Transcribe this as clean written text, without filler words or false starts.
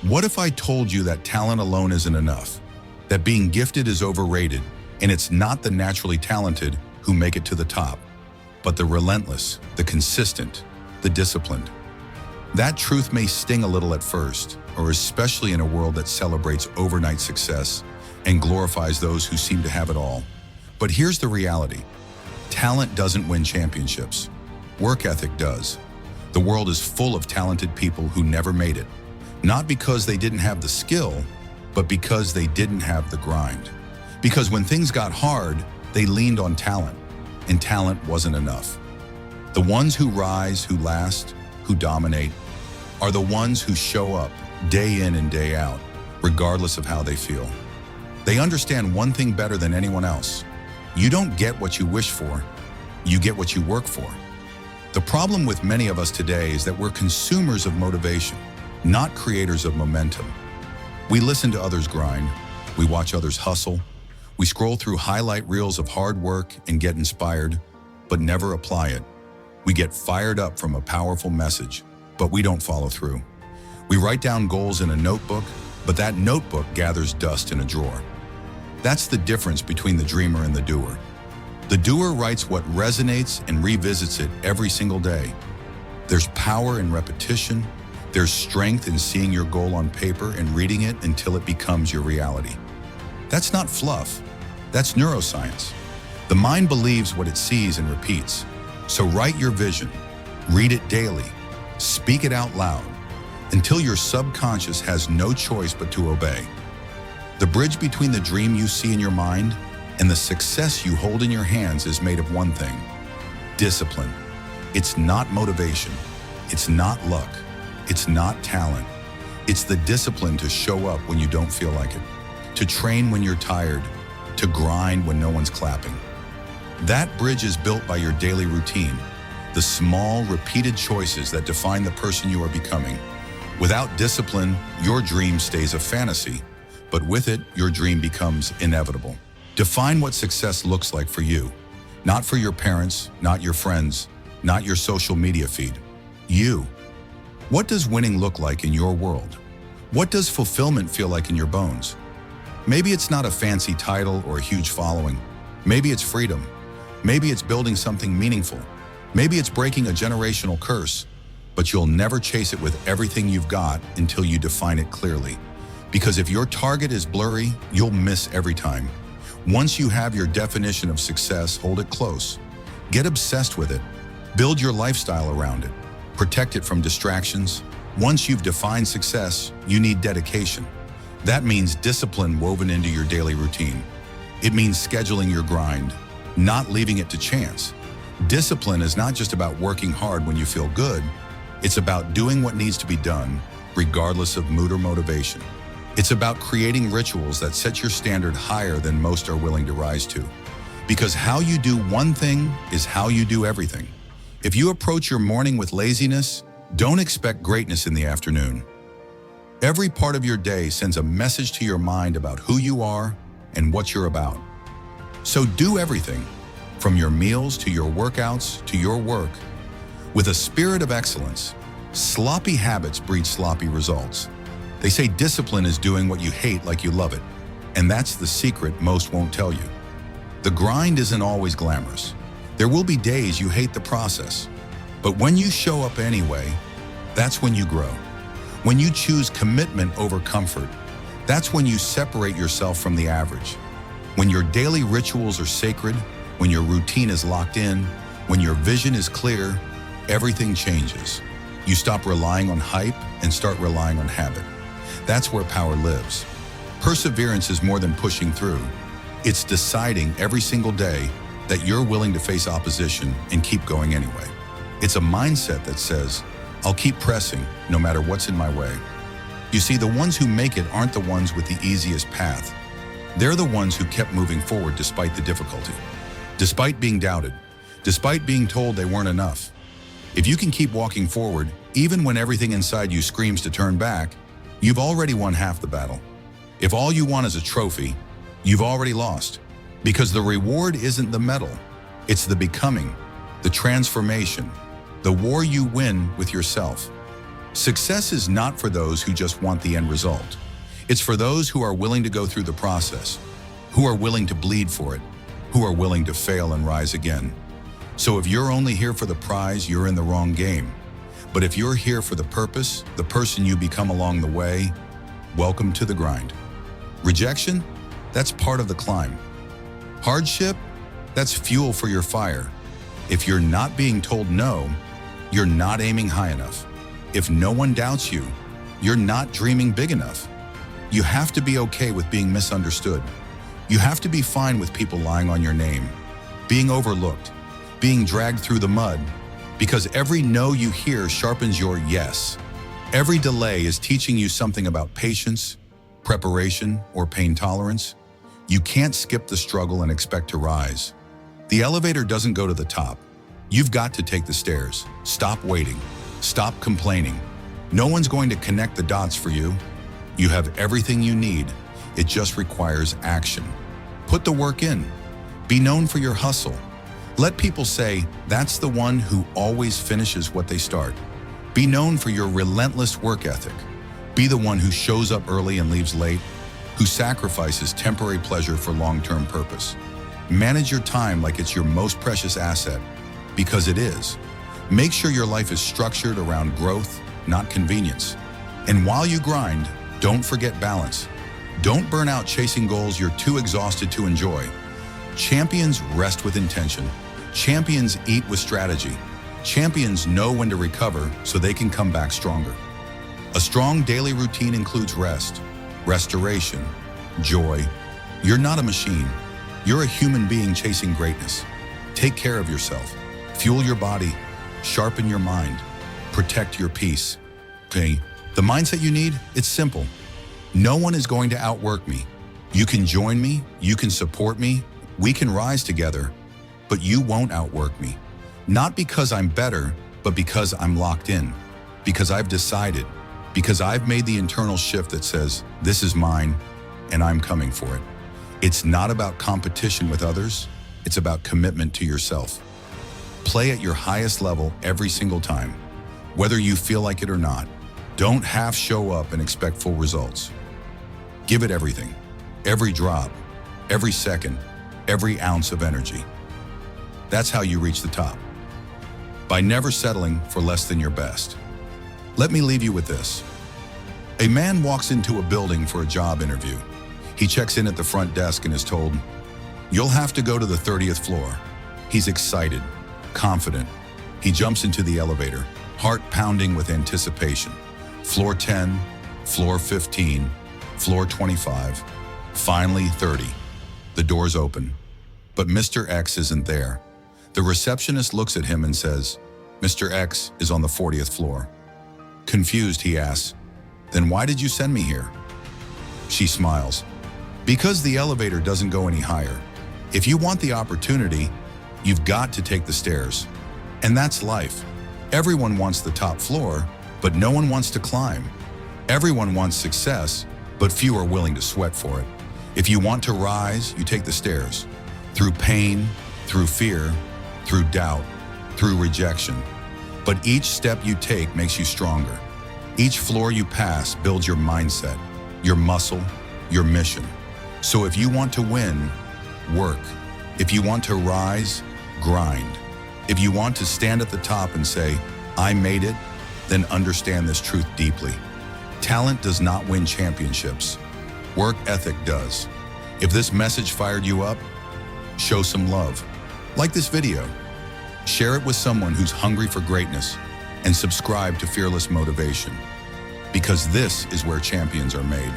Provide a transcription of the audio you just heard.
What if I told you that talent alone isn't enough? That being gifted is overrated, and it's not the naturally talented who make it to the top, but the relentless, the consistent, the disciplined. That truth may sting a little at first, or especially in a world that celebrates overnight success and glorifies those who seem to have it all. But here's the reality. Talent doesn't win championships. Work ethic does. The world is full of talented people who never made it, not because they didn't have the skill, but because they didn't have the grind. Because when things got hard, they leaned on talent, and talent wasn't enough. The ones who rise, who last, who dominate, are the ones who show up day in and day out, regardless of how they feel. They understand one thing better than anyone else. You don't get what you wish for, you get what you work for. The problem with many of us today is that we're consumers of motivation, not creators of momentum. We listen to others grind, we watch others hustle, we scroll through highlight reels of hard work and get inspired, but never apply it. We get fired up from a powerful message, but we don't follow through. We write down goals in a notebook, but that notebook gathers dust in a drawer. That's the difference between the dreamer and the doer. The doer writes what resonates and revisits it every single day. There's power in repetition. There's strength in seeing your goal on paper and reading it until it becomes your reality. That's not fluff. That's neuroscience. The mind believes what it sees and repeats. So write your vision, read it daily, speak it out loud, until your subconscious has no choice but to obey. The bridge between the dream you see in your mind and the success you hold in your hands is made of one thing: discipline. It's not motivation. It's not luck. It's not talent. It's the discipline to show up when you don't feel like it, to train when you're tired, to grind when no one's clapping. That bridge is built by your daily routine, the small, repeated choices that define the person you are becoming. Without discipline, your dream stays a fantasy, but with it, your dream becomes inevitable. Define what success looks like for you, not for your parents, not your friends, not your social media feed. You. What does winning look like in your world? What does fulfillment feel like in your bones? Maybe it's not a fancy title or a huge following. Maybe it's freedom. Maybe it's building something meaningful. Maybe it's breaking a generational curse, but you'll never chase it with everything you've got until you define it clearly. Because if your target is blurry, you'll miss every time. Once you have your definition of success, hold it close. Get obsessed with it. Build your lifestyle around it. Protect it from distractions. Once you've defined success, you need dedication. That means discipline woven into your daily routine. It means scheduling your grind, not leaving it to chance. Discipline is not just about working hard when you feel good. It's about doing what needs to be done, regardless of mood or motivation. It's about creating rituals that set your standard higher than most are willing to rise to. Because how you do one thing is how you do everything. If you approach your morning with laziness, don't expect greatness in the afternoon. Every part of your day sends a message to your mind about who you are and what you're about. So do everything, from your meals to your workouts to your work, with a spirit of excellence. Sloppy habits breed sloppy results. They say discipline is doing what you hate like you love it, and that's the secret most won't tell you. The grind isn't always glamorous. There will be days you hate the process, but when you show up anyway, that's when you grow. When you choose commitment over comfort, that's when you separate yourself from the average. When your daily rituals are sacred, when your routine is locked in, when your vision is clear, everything changes. You stop relying on hype and start relying on habit. That's where power lives. Perseverance is more than pushing through. It's deciding every single day that you're willing to face opposition and keep going anyway. It's a mindset that says, I'll keep pressing no matter what's in my way. You see, the ones who make it aren't the ones with the easiest path. They're the ones who kept moving forward despite the difficulty, despite being doubted, despite being told they weren't enough. If you can keep walking forward, even when everything inside you screams to turn back, you've already won half the battle. If all you want is a trophy, you've already lost. Because the reward isn't the medal, it's the becoming, the transformation, the war you win with yourself. Success is not for those who just want the end result. It's for those who are willing to go through the process, who are willing to bleed for it, who are willing to fail and rise again. So if you're only here for the prize, you're in the wrong game. But if you're here for the purpose, the person you become along the way, welcome to the grind. Rejection? That's part of the climb. Hardship? That's fuel for your fire. If you're not being told no, you're not aiming high enough. If no one doubts you, you're not dreaming big enough. You have to be okay with being misunderstood. You have to be fine with people lying on your name, being overlooked, being dragged through the mud, because every no you hear sharpens your yes. Every delay is teaching you something about patience, preparation, or pain tolerance. You can't skip the struggle and expect to rise. The elevator doesn't go to the top. You've got to take the stairs. Stop waiting. Stop complaining. No one's going to connect the dots for you. You have everything you need. It just requires action. Put the work in. Be known for your hustle. Let people say, that's the one who always finishes what they start. Be known for your relentless work ethic. Be the one who shows up early and leaves late, who sacrifices temporary pleasure for long-term purpose. Manage your time like it's your most precious asset, because it is. Make sure your life is structured around growth, not convenience. And while you grind, don't forget balance. Don't burn out chasing goals you're too exhausted to enjoy. Champions rest with intention. Champions eat with strategy. Champions know when to recover so they can come back stronger. A strong daily routine includes rest, restoration, joy. You're not a machine. You're a human being chasing greatness. Take care of yourself. Fuel your body. Sharpen your mind. Protect your peace. Okay? The mindset you need, it's simple. No one is going to outwork me. You can join me. You can support me. We can rise together. But you won't outwork me. Not because I'm better, but because I'm locked in. Because I've decided. Because I've made the internal shift that says, this is mine, and I'm coming for it. It's not about competition with others. It's about commitment to yourself. Play at your highest level every single time, whether you feel like it or not. Don't half show up and expect full results. Give it everything, every drop, every second, every ounce of energy. That's how you reach the top. By never settling for less than your best. Let me leave you with this. A man walks into a building for a job interview. He checks in at the front desk and is told, "You'll have to go to the 30th floor." He's excited, confident. He jumps into the elevator, heart pounding with anticipation. Floor 10, floor 15, floor 25, finally 30. The doors open, but Mr. X isn't there. The receptionist looks at him and says, "Mr. X is on the 40th floor." Confused, he asks, "Then why did you send me here?" She smiles. "Because the elevator doesn't go any higher. If you want the opportunity, you've got to take the stairs. And that's life. Everyone wants the top floor, but no one wants to climb. Everyone wants success, but few are willing to sweat for it. If you want to rise, you take the stairs. Through pain, through fear, through doubt, through rejection. But each step you take makes you stronger. Each floor you pass builds your mindset, your muscle, your mission. So if you want to win, work. If you want to rise, grind. If you want to stand at the top and say, "I made it," then understand this truth deeply. Talent does not win championships. Work ethic does. If this message fired you up, show some love. Like this video. Share it with someone who's hungry for greatness, and subscribe to Fearless Motivation. Because this is where champions are made.